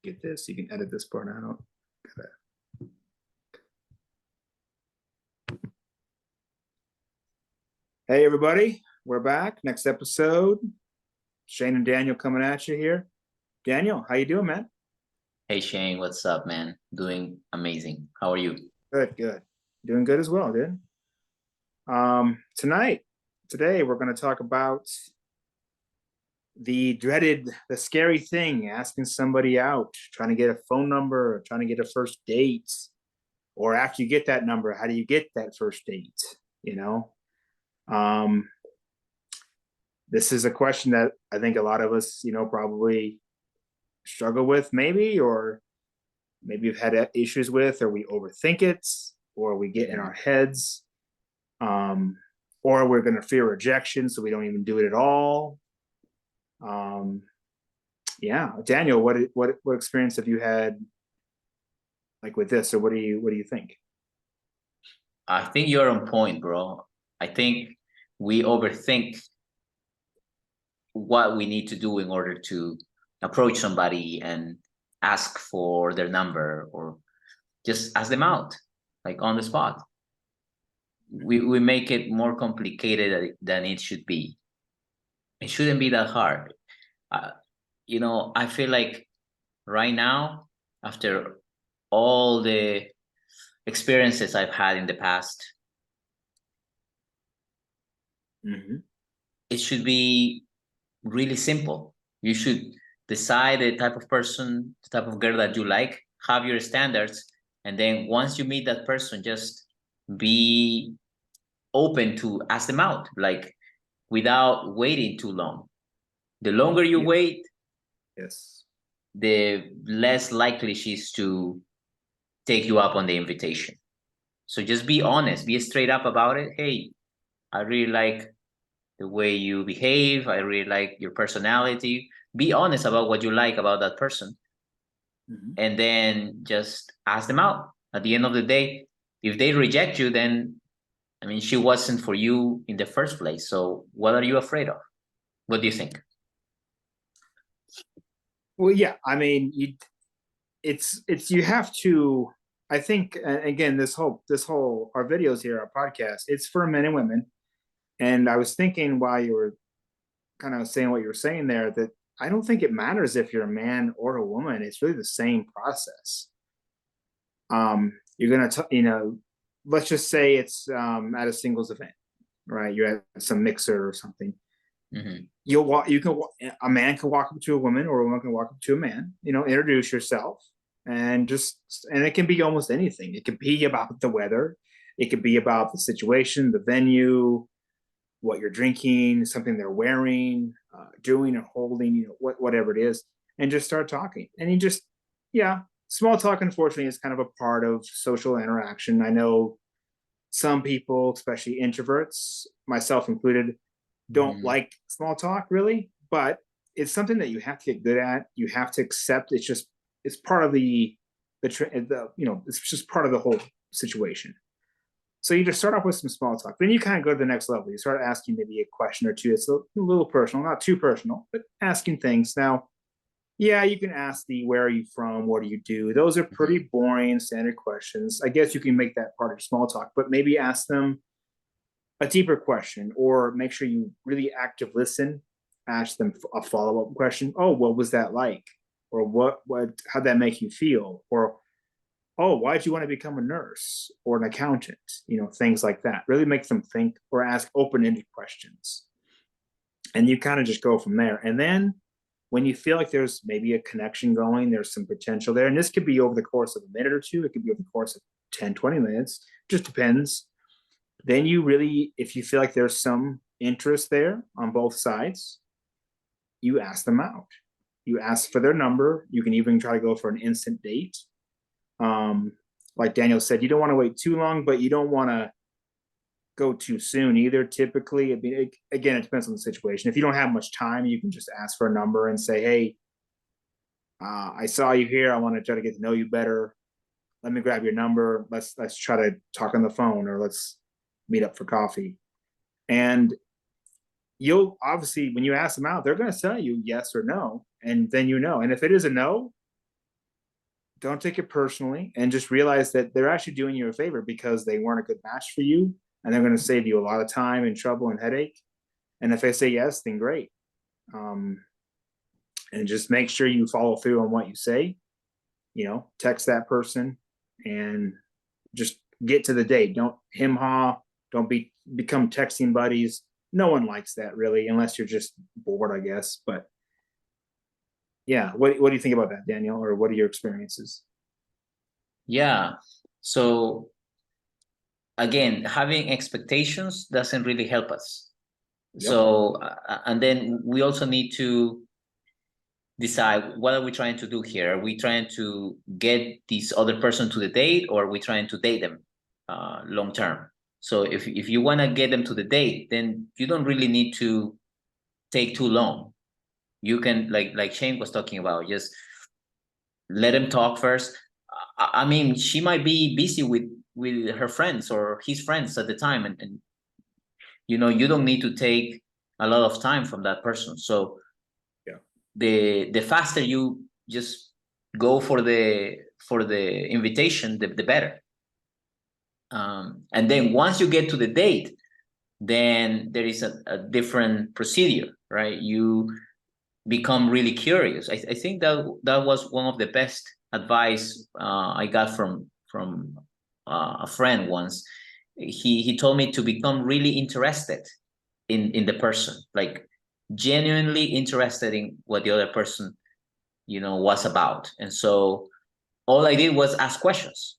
get this. You can edit this part out. Hey, everybody. We're back. Next episode. Shane and Daniel coming at you here. Daniel, how you doing, man? Hey Shane, what's up, man? Doing amazing. How are you? Good, good. Doing good as well, dude. Today, we're going to talk about the scary thing, asking somebody out, trying to get a phone number, or trying to get a first date, or after you get that number, how do you get that first date? You know, this is a question that I think a lot of us, probably struggle with, maybe, or maybe you've had issues with, or we overthink it, or we get in our heads, or we're going to fear rejection, so we don't even do it at all. Yeah, Daniel, what experience have you had like with this, or what do you think? I think you're on point, bro. I think we overthink what we need to do in order to approach somebody and ask for their number or just ask them out, like on the spot. We make it more complicated than it should be. It shouldn't be that hard. I feel like right now, after all the experiences I've had in the past, it should be really simple. You should decide the type of person, the type of girl that you like, have your standards, and then once you meet that person, just be open to ask them out, like without waiting too long. The longer you wait, yes, the less likely she's to take you up on the invitation. So just be honest, be straight up about it. Hey, I really like the way you behave. I really like your personality. Be honest about what you like about that person. And then just ask them out. At the end of the day, if they reject you, then, I mean, she wasn't for you in the first place. So what are you afraid of? What do you think? Well, yeah, I mean, it's you have to. I think again, this whole our videos here, our podcast, it's for men and women. And I was thinking while you were kind of saying what you were saying there, that I don't think it matters if you're a man or a woman. It's really the same process. You're gonna, let's just say it's at a singles event, right? You're at some mixer or something. You'll walk. A man can walk up to a woman, or a woman can walk up to a man. Introduce yourself, and it can be almost anything. It could be about the weather. It could be about the situation, the venue, what you're drinking, something they're wearing, doing or holding, whatever it is, and just start talking. And small talk, unfortunately, is kind of a part of social interaction. I know some people, especially introverts, myself included, don't like small talk really, but it's something that you have to get good at. You have to accept. It's part of it's just part of the whole situation. So you just start off with some small talk. Then you kind of go to the next level. You start asking maybe a question or two. It's a little personal, not too personal, but asking things. Now, yeah, you can ask where are you from? What do you do? Those are pretty boring, standard questions. I guess you can make that part of small talk, but maybe ask them a deeper question, or make sure you really active listen. Ask them a follow-up question. Oh, what was that like? Or how'd that make you feel? Or, oh, why'd you want to become a nurse or an accountant? Things like that. Really make them think, or ask open-ended questions. And you kind of just go from there. And then when you feel like there's maybe a connection going, there's some potential there. And this could be over the course of a minute or two. It could be over the course of 10, 20 minutes. Just depends. Then if you feel like there's some interest there on both sides, you ask them out. You ask for their number. You can even try to go for an instant date. Like Daniel said, you don't want to wait too long, but you don't want to go too soon either. Typically, again, it depends on the situation. If you don't have much time, you can just ask for a number and say, hey, I saw you here. I want to try to get to know you better. Let me grab your number. Let's try to talk on the phone, or let's meet up for coffee. And you'll obviously, when you ask them out, they're going to tell you yes or no. And then And if it is a no, don't take it personally, and just realize that they're actually doing you a favor because they weren't a good match for you, and they're going to save you a lot of time and trouble and headache. And if they say yes, then great. And just make sure you follow through on what you say. Text that person and just get to the date. Don't him ha. Don't become texting buddies. No one likes that, really, unless you're just bored, I guess. But yeah, what do you think about that, Daniel? Or what are your experiences? Yeah. So again, having expectations doesn't really help us. Yep. So, and then we also need to decide, what are we trying to do here? Are we trying to get this other person to the date, or are we trying to date them long term? So if you want to get them to the date, then you don't really need to take too long. You can, like Shane was talking about, just let him talk first. I mean, she might be busy with her friends or his friends at the time, and you don't need to take a lot of time from that person. So yeah, the faster you just go for the invitation, the better. And then once you get to the date, then there is a different procedure, right? You become really curious. I think that was one of the best advice I got from a friend once. He told me to become really interested in the person, like genuinely interested in what the other person was about. And so all I did was ask questions.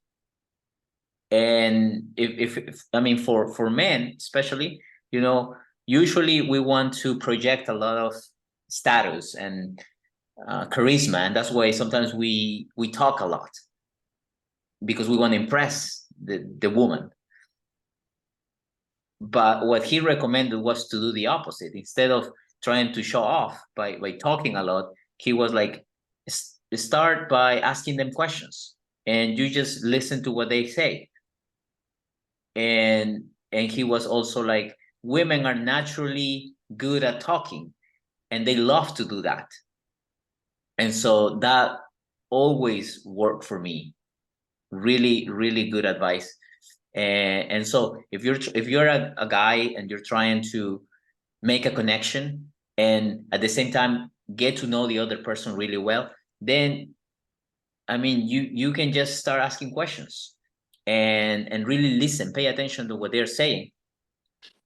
And if I mean, for men especially, usually we want to project a lot of status and charisma, and that's why sometimes we talk a lot, because we want to impress the woman. But what he recommended was to do the opposite. Instead of trying to show off by talking a lot, he was like, start by asking them questions, and you just listen to what they say. And he was also like, women are naturally good at talking, and they love to do that. And so that always worked for me. Really, really good advice. And so if you're a guy and you're trying to make a connection, and at the same time get to know the other person really well, then I mean, you can just start asking questions and really listen, pay attention to what they're saying.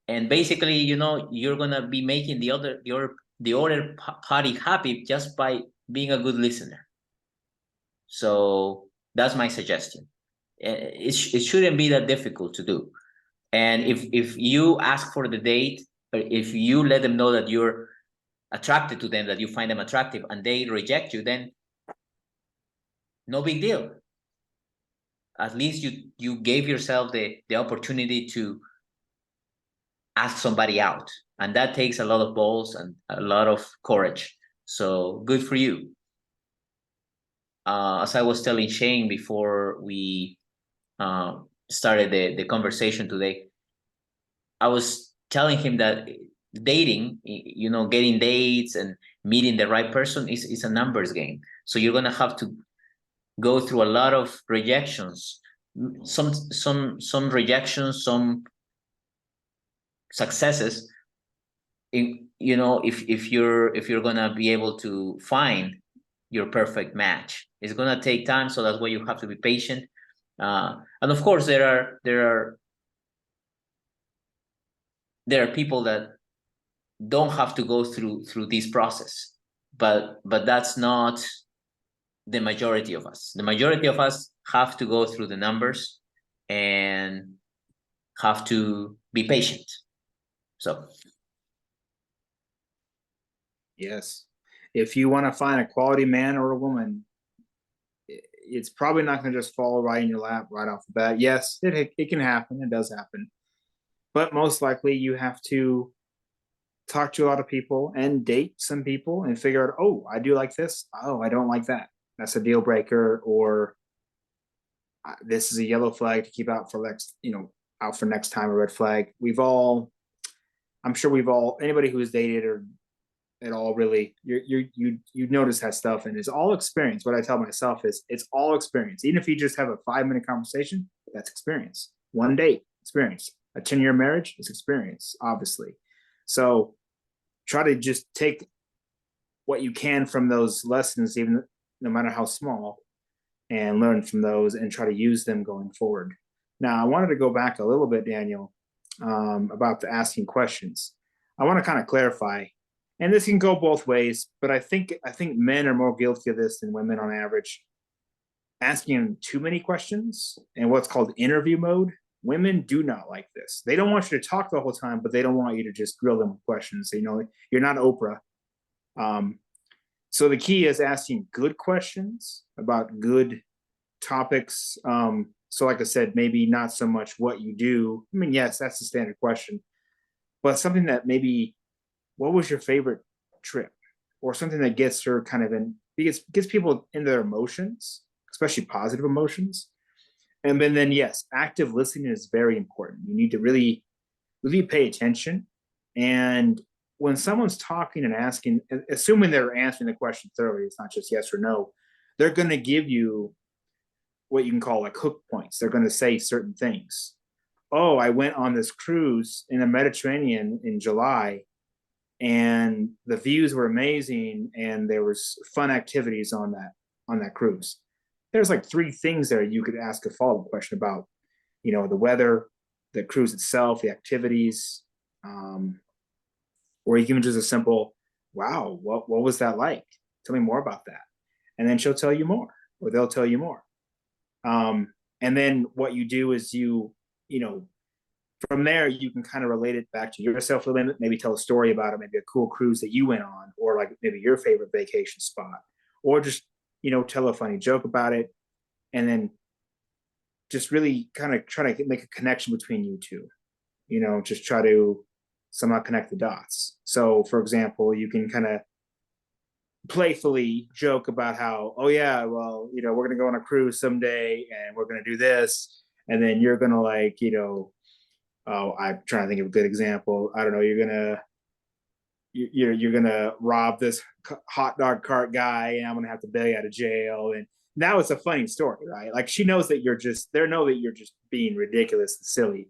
And basically, you're gonna be making the other party happy just by being a good listener. So that's my suggestion. It shouldn't be that difficult to do. And if you ask for the date, or if you let them know that you're attracted to them, that you find them attractive, and they reject you, then no big deal. At least you gave yourself the opportunity to ask somebody out, and that takes a lot of balls and a lot of courage. So good for you. As I was telling Shane before we started the conversation today, I was telling him that dating, getting dates and meeting the right person is a numbers game. So you're gonna have to go through a lot of rejections, some rejections, some successes. If you're gonna be able to find your perfect match, it's gonna take time. So that's why you have to be patient. And of course, there are people that don't have to go through this process, but that's not the majority of us. The majority of us have to go through the numbers and have to be patient. So yes, if you want to find a quality man or a woman, it's probably not going to just fall right in your lap right off the bat. Yes, it can happen. It does happen. But most likely you have to talk to a lot of people and date some people and figure out, oh, I do like this. Oh, I don't like that. That's a deal breaker, or this is a yellow flag to keep out for out for next time, a red flag. I'm sure we've all, anybody who has dated or it all really you notice that stuff, and it's all experience. What I tell myself is it's all experience. Even if you just have a 5-minute conversation, that's experience. One date, experience. A 10-year marriage is experience, obviously. So try to just take what you can from those lessons, even no matter how small, and learn from those and try to use them going forward. Now, I wanted to go back a little bit, Daniel, about the asking questions. I want to kind of clarify, and this can go both ways, but I think men are more guilty of this than women on average. Asking too many questions and what's called interview mode. Women do not like this. They don't want you to talk the whole time, but they don't want you to just grill them with questions. So, you're not Oprah. So the key is asking good questions about good topics. So like I said, maybe not so much what you do. I mean, yes, that's the standard question, but something that maybe, what was your favorite trip, or something that gets her kind of in, gets people in their emotions, especially positive emotions. And then yes, active listening is very important. You need to really, really pay attention. And when someone's talking and asking, assuming they're answering the question thoroughly, it's not just yes or no, they're going to give you what you can call like hook points. They're going to say certain things. Oh, I went on this cruise in the Mediterranean in July, and the views were amazing, and there was fun activities on that cruise. There's like 3 things there you could ask a follow-up question about. The weather, the cruise itself, the activities, or even just a simple, wow, what was that like? Tell me more about that. And then she'll tell you more, or they'll tell you more. And then what you do is from there, you can kind of relate it back to yourself a little bit, maybe tell a story about it, maybe a cool cruise that you went on, or like maybe your favorite vacation spot, or just, tell a funny joke about it. And then just really kind of try to make a connection between you two, just try to somehow connect the dots. So for example, you can kind of playfully joke about how, oh yeah, well, we're gonna go on a cruise someday and we're gonna do this, and then you're gonna like, oh, I'm trying to think of a good example. I don't know, you're gonna rob this hot dog cart guy, and I'm gonna have to bail you out of jail. And now it's a funny story, right? Like she knows that they know that you're just being ridiculous and silly,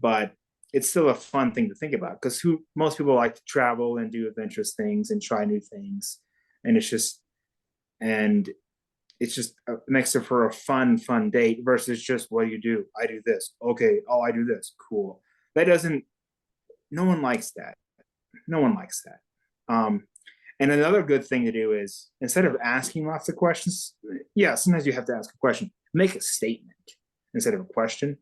but it's still a fun thing to think about, because most people like to travel and do adventurous things and try new things, and and it's just makes it for a fun date versus just, what do you do? I do this. Okay. Oh, I do this. Cool. That doesn't. No one likes that. No one likes that. And another good thing to do is, instead of asking lots of questions, yeah, sometimes you have to ask a question. Make a statement instead of a question.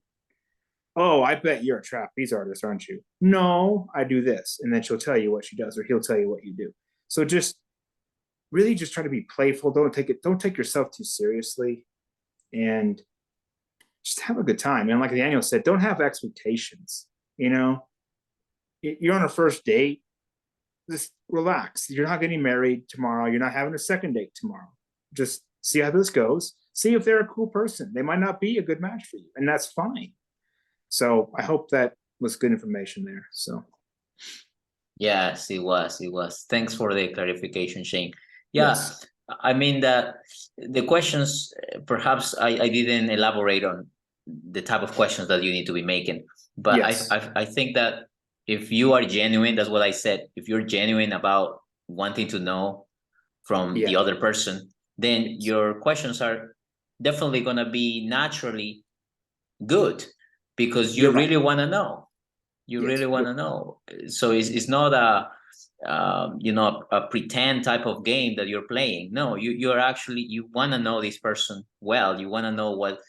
Oh, I bet you're a trapeze artist, aren't you? No, I do this. And then she'll tell you what she does, or he'll tell you what you do. So just really just try to be playful. Don't take yourself too seriously, and just have a good time. And like Daniel said, don't have expectations. You're on a first date. Just relax. You're not getting married tomorrow. You're not having a second date tomorrow. Just see how this goes. See if they're a cool person. They might not be a good match for you, and that's fine. So I hope that was good information there. So Yes, it was. It was. Thanks for the clarification, Shane. Yeah, yes. I mean that the questions, perhaps I didn't elaborate on the type of questions that you need to be making, but Yes. I think that if you are genuine, that's what I said. If you're genuine about wanting to know from the Yeah. other person, then your questions are definitely gonna be naturally good, because you You're right. really want to know. You Yes. really want to know. So it's not a pretend type of game that you're playing. No, you're actually, you want to know this person well. You want to know what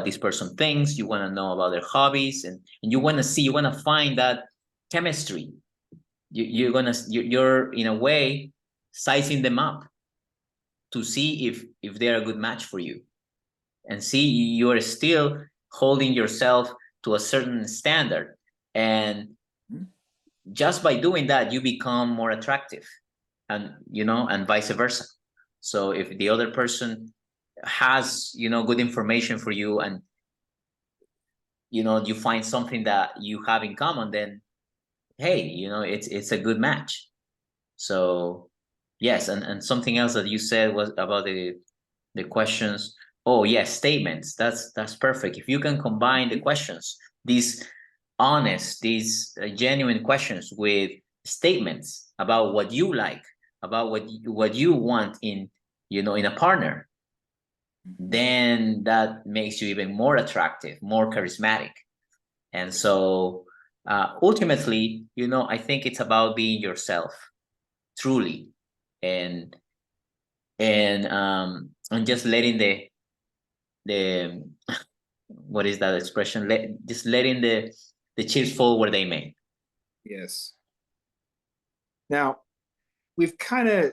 this person thinks. You want to know about their hobbies, and you want to find that chemistry. You're in a way sizing them up to see if they're a good match for you, and see you're still holding yourself to a certain standard. And just by doing that, you become more attractive, and vice versa. So if the other person has good information for you, and you find something that you have in common, then hey, it's a good match. So yes, and something else that you said was about the questions. Oh yes, statements. That's perfect. If you can combine the questions, these honest, these genuine questions with statements about what you like, about what you want in, you know, in a partner, then that makes you even more attractive, more charismatic. And so ultimately, you know, I think it's about being yourself truly, and and just letting the what is that expression? Just letting the chips fall where they may. Yes. Now, we've kind of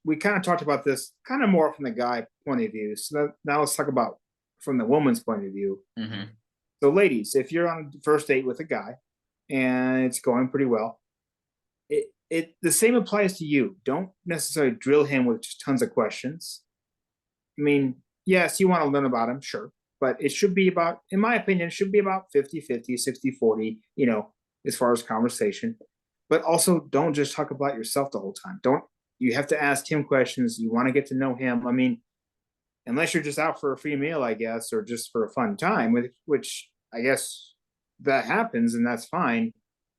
we kind of talked about this kind of more from the guy point of view. So now let's talk about from the woman's point of view. Mm-hmm. So, ladies, if you're on a first date with a guy and it's going pretty well, it the same applies to you. Don't necessarily drill him with just tons of questions. I mean, yes, you want to learn about him, sure, but it should be about, in my opinion, it should be about 50-50, 60-40, you know, as far as conversation. But also don't just talk about yourself the whole time. Don't You have to ask him questions. You want to get to know him. I mean, unless you're just out for a free meal, I guess, or just for a fun time, which I guess that happens and that's fine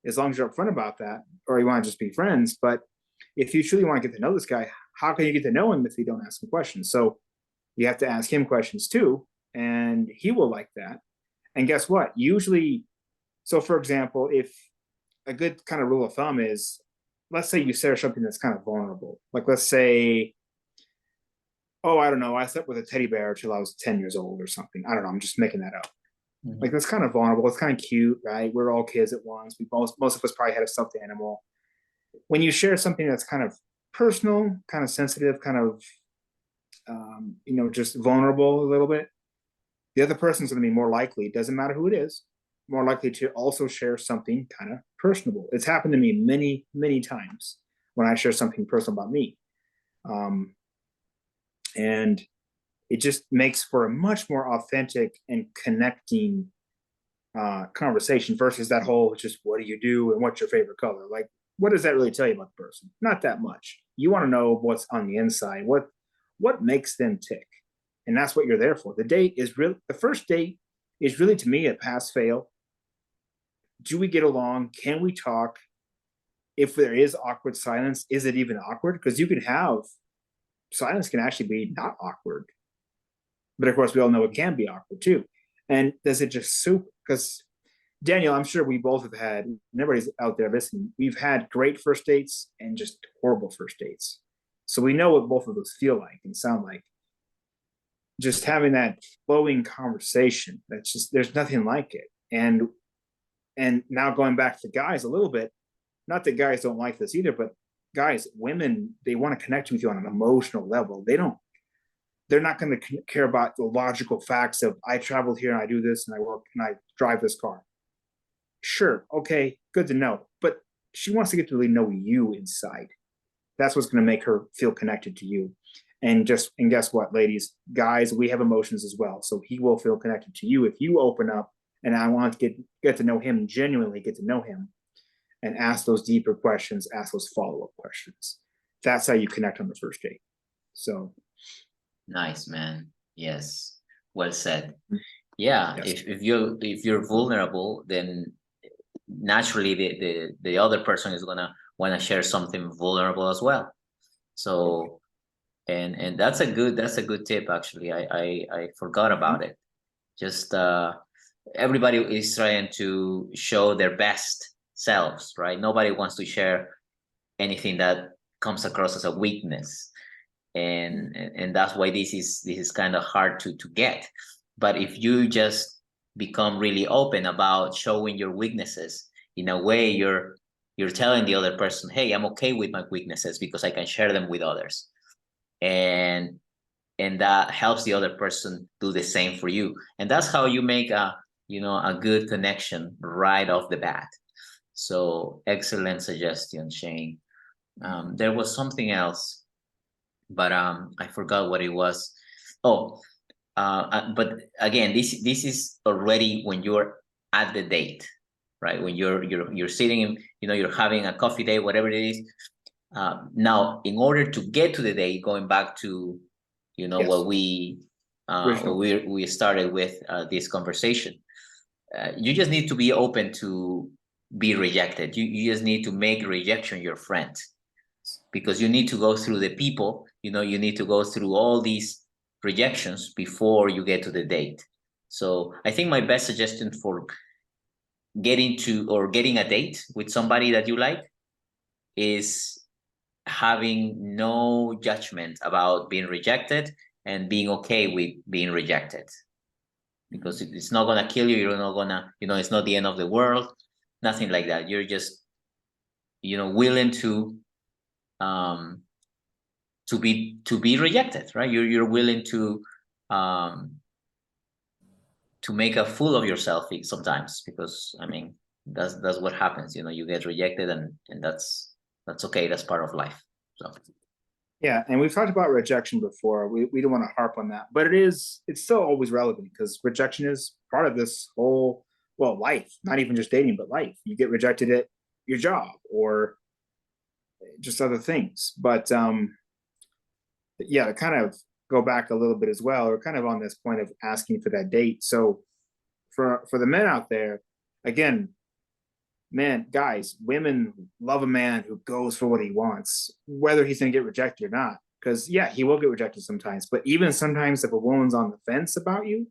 as long as you're upfront about that, or you want to just be friends. But if you truly want to get to know this guy, how can you get to know him if you don't ask him questions? So you have to ask him questions too, and he will like that. And guess what? Usually, so for example, if a good kind of rule of thumb is, let's say you share something that's kind of vulnerable. Like let's say, oh, I don't know, I slept with a teddy bear till I was 10 years old or something. I don't know, I'm just making that up. Mm-hmm. Like that's kind of vulnerable. It's kind of cute, right? We're all kids at once. Most of us probably had a stuffed animal. When you share something that's kind of personal, kind of sensitive, kind of you know, just vulnerable a little bit, the other person's going to be more likely, it doesn't matter who it is, more likely to also share something kind of personable. It's happened to me many, many times when I share something personal about me. And it just makes for a much more authentic and connecting conversation versus that whole just what do you do and what's your favorite color? Like, what does that really tell you about the person? Not that much. You want to know what's on the inside, what makes them tick. And that's what you're there for. The first date is really, to me, a pass fail. Do we get along? Can we talk? If there is awkward silence, is it even awkward? Because you can have silence can actually be not awkward. But of course, we all know it can be awkward too. And does it just soup? Because Daniel, I'm sure we both have had, and everybody's out there listening, we've had great first dates and just horrible first dates. So we know what both of those feel like and sound like. Just having that flowing conversation, that's just, there's nothing like it. And now going back to the guys a little bit, not that guys don't like this either, but guys, women, they want to connect with you on an emotional level. They're not going to care about the logical facts of I traveled here and I do this and I work and I drive this car. Sure, okay, good to know. But she wants to get to really know you inside. That's what's going to make her feel connected to you. And guess what, ladies, guys, we have emotions as well. So he will feel connected to you if you open up. And I want to get to know him, genuinely get to know him, and ask those deeper questions, ask those follow-up questions. That's how you connect on the first date. So nice, man. Yes, well said. Yeah, yes. if you're vulnerable, then naturally the other person is gonna want to share something vulnerable as well. So and that's a good tip actually. I forgot about it. Just everybody is trying to show their best selves, right? Nobody wants to share anything that comes across as a weakness, and that's why this is kind of hard to get. But if you just become really open about showing your weaknesses, in a way you're telling the other person, hey, I'm okay with my weaknesses because I can share them with others, and that helps the other person do the same for you, and that's how you make a good connection right off the bat. So excellent suggestion, Shane. There was something else, but I forgot what it was. Oh, but again, this is already when you're at the date. right? When you're sitting in, you're having a coffee date, whatever it is. Now, in order to get to the date, going back to, Yes. what we started with this conversation, you just need to be open to be rejected. You just need to make rejection your friend, because you need to go through the people, you need to go through all these rejections before you get to the date. So I think my best suggestion for getting a date with somebody that you like is having no judgment about being rejected and being okay with being rejected, because it's not gonna kill you. You're not gonna, it's not the end of the world, nothing like that. You're just, willing to be rejected, right? You're willing to make a fool of yourself sometimes, because I mean that's what happens. You get rejected, and that's okay. That's part of life. So yeah, and we've talked about rejection before. We don't want to harp on that, but it's still always relevant, because rejection is part of this whole, well, life, not even just dating, but life. You get rejected at your job or just other things. But yeah, to kind of go back a little bit as well, we're kind of on this point of asking for that date. So for the men out there, again, man, guys, women love a man who goes for what he wants, whether he's going to get rejected or not. Because yeah, he will get rejected sometimes. But even sometimes, if a woman's on the fence about you,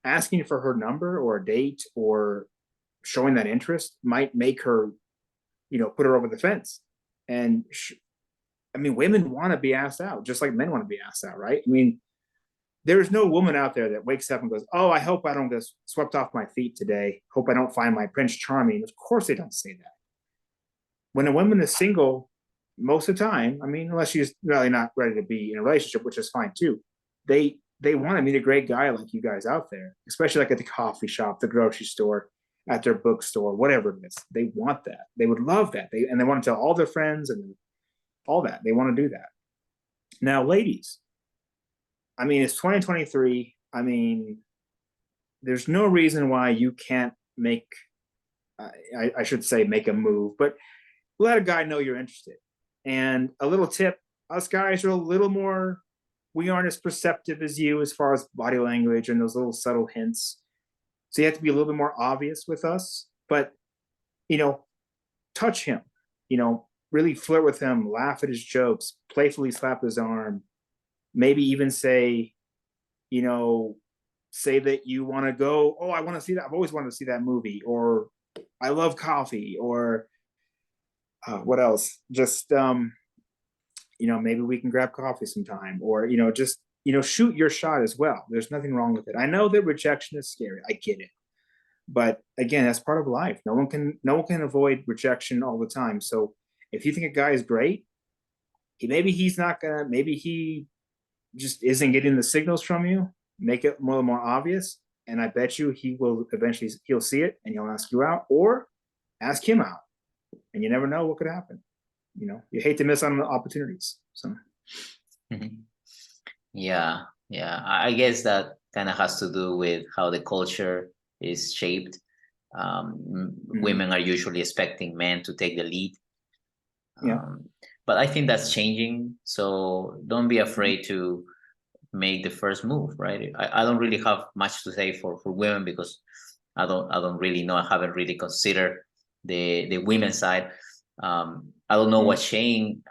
asking for her number or a date or showing that interest might make her, put her over the fence. And I mean, women want to be asked out, just like men want to be asked out, right? I mean, there's no woman out there that wakes up and goes, "Oh, I hope I don't get swept off my feet today. Hope I don't find my Prince Charming." Of course, they don't say that. When a woman is single, most of the time, I mean, unless she's really not ready to be in a relationship, which is fine too, they want to meet a great guy like you guys out there, especially like at the coffee shop, the grocery store, at their bookstore, whatever it is. They want that. They would love that. They want to tell all their friends and all that. They want to do that. Now, ladies, I mean, it's 2023. I mean, there's no reason why you can't make, I should say, make a move, but let a guy know you're interested. And a little tip, us guys are a little more, we aren't as perceptive as you as far as body language and those little subtle hints. So you have to be a little bit more obvious with us, but, touch him, really flirt with him, laugh at his jokes, playfully slap his arm, maybe even say, say that you want to go, oh, I want to see that. I've always wanted to see that movie, or I love coffee, or what else? Just, maybe we can grab coffee sometime, or, just, shoot your shot as well. There's nothing wrong with it. I know that rejection is scary. I get it. But again, that's part of life. No one can avoid rejection all the time. So if you think a guy is great, maybe he just isn't getting the signals from you. Make it more obvious, and I bet you he'll see it and he'll ask you out, or ask him out, and you never know what could happen. You hate to miss out on the opportunities. So yeah, I guess that kind of has to do with how the culture is shaped. Women are usually expecting men to take the lead. But I think that's changing. So don't be afraid to make the first move, right? I don't really have much to say for women, because I don't really know. I haven't really considered the women's side. I don't know what Shane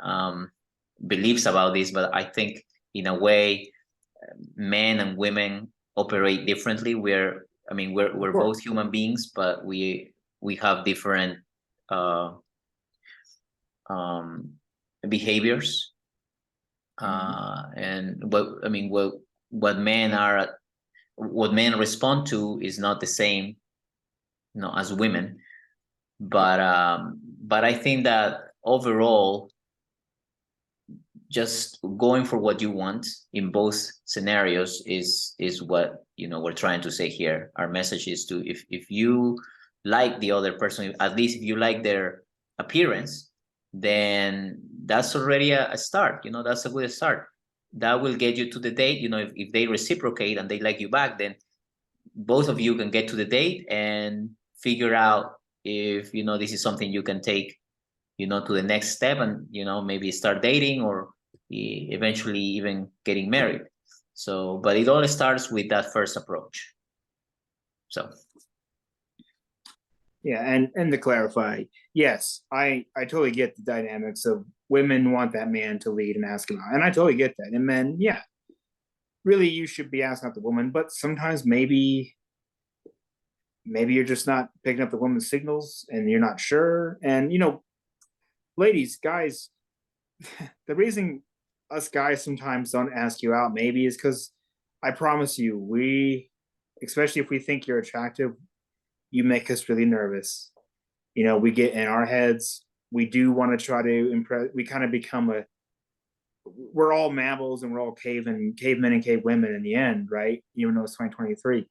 believes about this, but I think in a way, men and women operate differently. We're both human beings, but we have different behaviors. And what men respond to is not the same, as women. But I think that overall, just going for what you want in both scenarios is what we're trying to say here. Our message is to, if you like the other person, at least if you like their appearance, then that's already a start. That's a good start. That will get you to the date. If they reciprocate and they like you back, then both of you can get to the date and figure out if this is something you can take to the next step, and maybe start dating, or eventually even getting married. So, but it all starts with that first approach. So yeah, and to clarify, yes, I totally get the dynamics of women want that man to lead and ask him out, and I totally get that. And men, yeah, really, you should be asking out the woman, but sometimes maybe you're just not picking up the woman's signals, and you're not sure. And ladies, guys, the reason us guys sometimes don't ask you out maybe is because I promise you, especially if we think you're attractive, you make us really nervous. We get in our heads. We do want to try to impress. We kind of become we're all mammals, and we're all cavemen and cavewomen in the end, right? Even though it's 2023.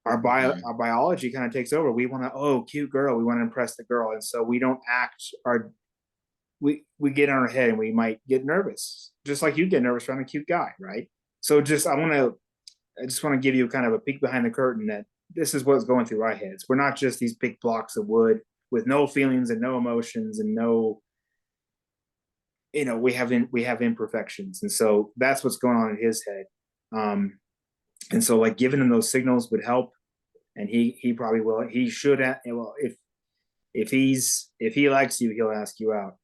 Our biology kind of takes over. We want to, cute girl. We want to impress the girl. And so we don't act we get in our head, and we might get nervous, just like you get nervous around a cute guy, right? So I just want to give you kind of a peek behind the curtain that this is what's going through our heads. We're not just these big blocks of wood with no feelings and no emotions and no, we have imperfections. And so that's what's going on in his head. And so like giving him those signals would help. And he probably will. He should. Well, if he likes you, he'll ask you out.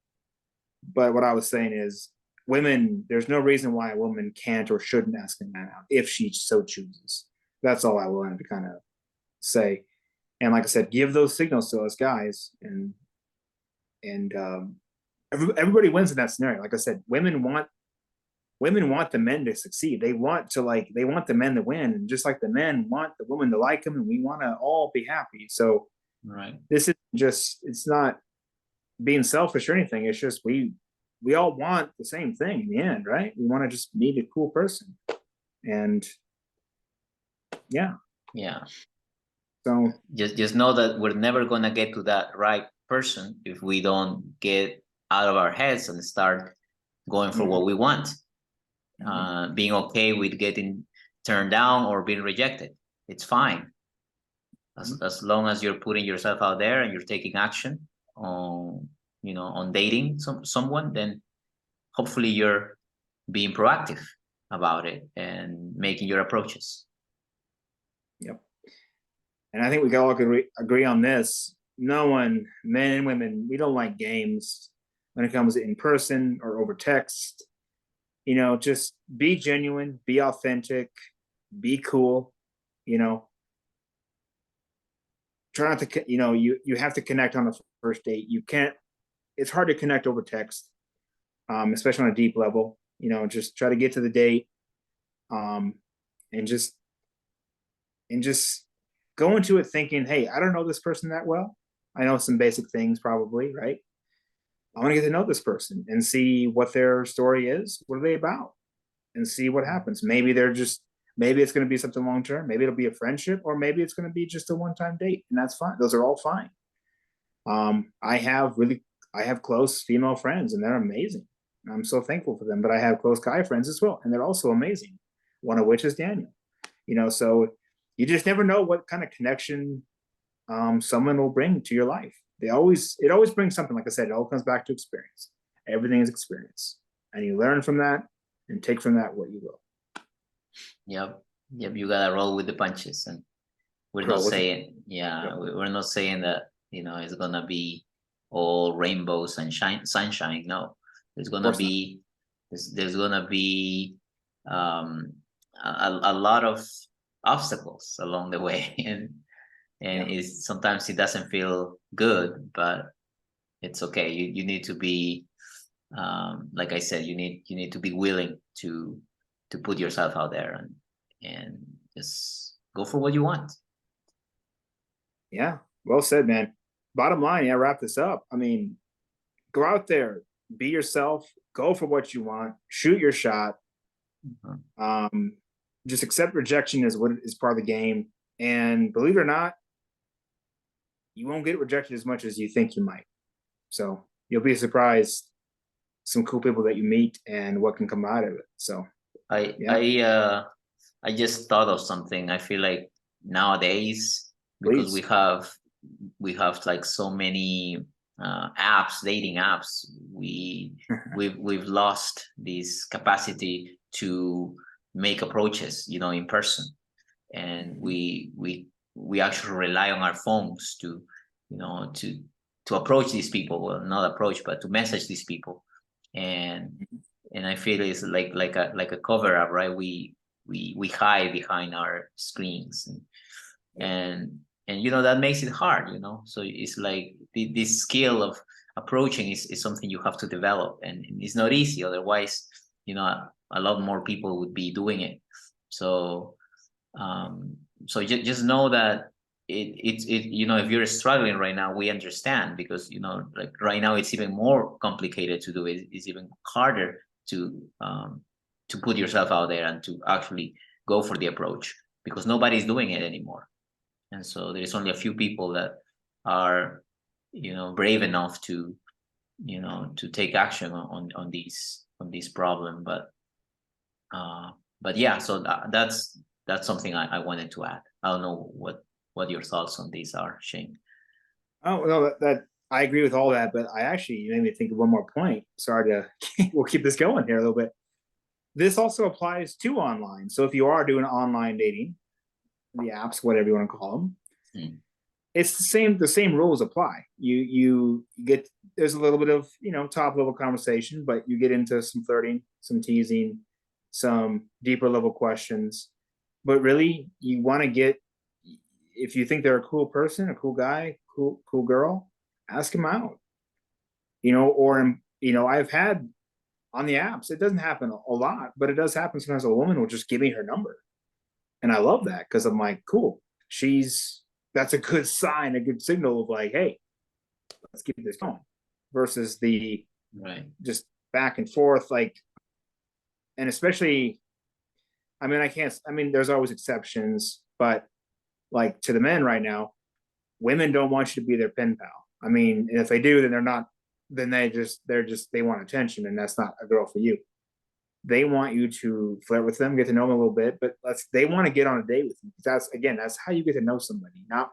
But what I was saying is, women, there's no reason why a woman can't or shouldn't ask a man out if she so chooses. That's all I wanted to kind of say. And like I said, give those signals to us guys, and everybody wins in that scenario. Like I said, women want the men to succeed. They want the men to win, and just like the men want the woman to like them, and we want to all be happy. So right, this is just, it's not being selfish or anything. It's just we all want the same thing in the end, right? We want to just meet a cool person. And yeah. So just know that we're never gonna get to that right person if we don't get out of our heads and start going for what we want. Being okay with getting turned down or being rejected, it's fine. As long as you're putting yourself out there and you're taking action on dating someone, then hopefully you're being proactive about it and making your approaches. Yep. And I think we can all agree on this. No one, men and women, we don't like games when it comes to in person or over text. Just be genuine, be authentic, be cool. Try not to, you have to connect on the first date. You can't, it's hard to connect over text, especially on a deep level. Just try to get to the date, and just go into it thinking, hey, I don't know this person that well. I know some basic things probably, right? I want to get to know this person and see what their story is. What are they about? And see what happens. Maybe it's going to be something long term. Maybe it'll be a friendship, or maybe it's going to be just a one-time date, and that's fine. Those are all fine. I have close female friends, and they're amazing. I'm so thankful for them. But I have close guy friends as well, and they're also amazing. One of which is Daniel. So you just never know what kind of connection someone will bring to your life. It always brings something. Like I said, it all comes back to experience. Everything is experience, and you learn from that and take from that what you will. Yep. You gotta roll with the punches, and we're not saying, we're not saying that it's gonna be all rainbows and sunshine. No, there's gonna be a lot of obstacles along the way, and sometimes it doesn't feel good, but it's okay. You need to be, like I said, you need to be willing to put yourself out there and just go for what you want. Yeah, well said, man. Bottom line, wrap this up. I mean, go out there, be yourself, go for what you want, shoot your shot. Just accept rejection as what is part of the game. And believe it or not, you won't get rejected as much as you think you might. So you'll be surprised some cool people that you meet and what can come out of it. So I just thought of something. I feel like nowadays, because we have we have like so many apps, dating apps, we've lost this capacity to make approaches, you know, in person. And we actually rely on our phones to, you know, to approach these people. Well, not approach, but to message these people. And I feel it's like a cover up, right? We hide behind our screens, and you know, that makes it hard, you know. So it's like this skill of approaching is something you have to develop, and it's not easy. Otherwise, you know, a lot more people would be doing it. So so just know that it you know, if you're struggling right now, we understand, because you know, like right now it's even more complicated to do it. It's even harder to put yourself out there and to actually go for the approach, because nobody's doing it anymore. And so there's only a few people that are, you know, brave enough to, you know, to take action on this problem. But yeah, so that's something I wanted to add. I don't know what your thoughts on these are, Shane. Oh no, that I agree with all that, but I actually made me think of one more point. Sorry to we'll keep this going here a little bit. This also applies to online. So if you are doing online dating, the apps, whatever you want to call them, it's the same rules apply. You get, there's a little bit of, you know, top level conversation, but you get into some flirting, some teasing, some deeper level questions. But really, you want to get, if you think they're a cool person, a cool guy, cool girl, ask them out. You know, or you know, I've had on the apps, it doesn't happen a lot, but it does happen sometimes. A woman will just give me her number, and I love that, because I'm like, cool, that's a good sign, a good signal of like, hey, let's keep this going, versus the just back and forth, like, and especially, I mean, there's always exceptions, but like to the men right now, women don't want you to be their pen pal. I mean, and if they do, then they want attention, and that's not a girl for you. They want you to flirt with them, get to know them a little bit, but they want to get on a date with you. That's how you get to know somebody. Not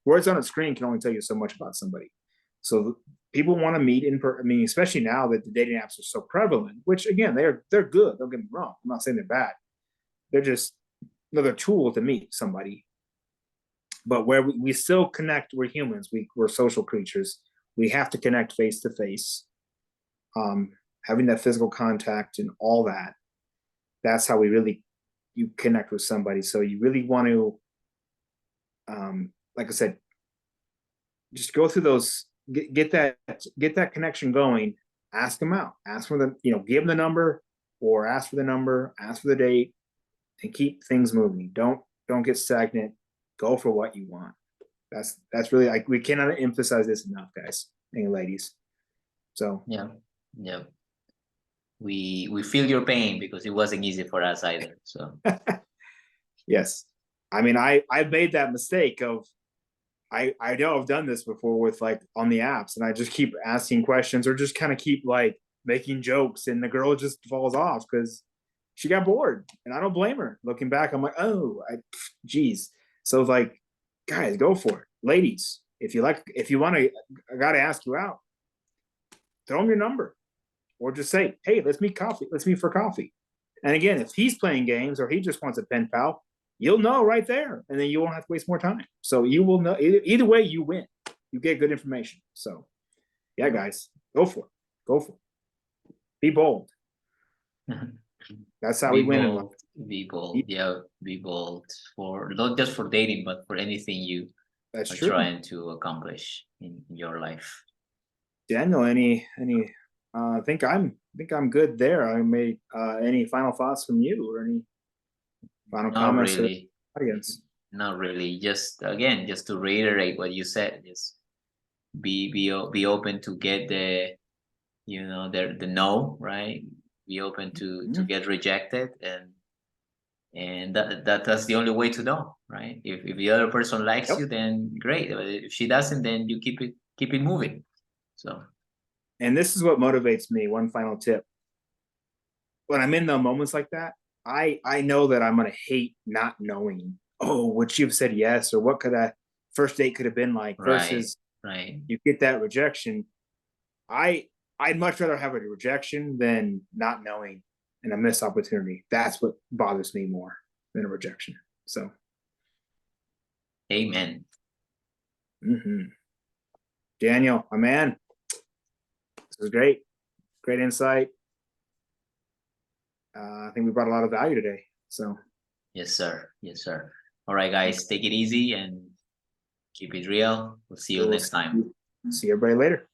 words on a screen can only tell you so much about somebody. So people want to meet in person. I mean, especially now that the dating apps are so prevalent, which again, they're good. Don't get me wrong. I'm not saying they're bad. They're just another tool to meet somebody. But where we still connect, we're humans. We're social creatures. We have to connect face to face. Having that physical contact and all that, that's how you connect with somebody. So you really want to, like I said, just go through those, get that connection going, ask them out, ask for them, you know, give them the number, or ask for the number, ask for the date, and keep things moving. Don't get stagnant. Go for what you want. That's really, like, we cannot emphasize this enough, guys and ladies. So yeah. We feel your pain, because it wasn't easy for us either. So yes, I mean, I made that mistake of, I know I've done this before with, like, on the apps, and I just keep asking questions, or just kind of keep like making jokes, and the girl just falls off because she got bored, and I don't blame her. Looking back, I'm like, oh, geez. So like, guys, go for it. Ladies, if you want to, I got to ask you out, throw him your number. Or just say, hey, let's meet for coffee. And again, if he's playing games, or he just wants a pen pal, you'll know right there, and then you won't have to waste more time. So you will know, either way, you win. You get good information. So yeah, guys, go for it. Be bold. That's how we win in life. Be bold. Yeah, be bold, for not just for dating, but for anything you are trying to accomplish in your life. Daniel, I think I'm good there. I made any final thoughts from you, or any final comments to the audience? Not really. Just again, just to reiterate what you said, just be open to get the, you know, the no, right? Be open to get rejected, and that's the only way to know, right? If the other person likes you, then great. If she doesn't, then you keep it moving. So, and this is what motivates me. One final tip: when I'm in the moments like that, I know that I'm gonna hate not knowing. Oh, would she have said yes, or what could I? first date could have been like, versus right. you get that rejection. I'd much rather have a rejection than not knowing and a missed opportunity. That's what bothers me more than a rejection. So, Amen. Daniel, my man, this was great. Great insight. I think we brought a lot of value today. So, yes, sir. Yes, sir. All right, guys, take it easy and keep it real. We'll see you next time. See everybody later.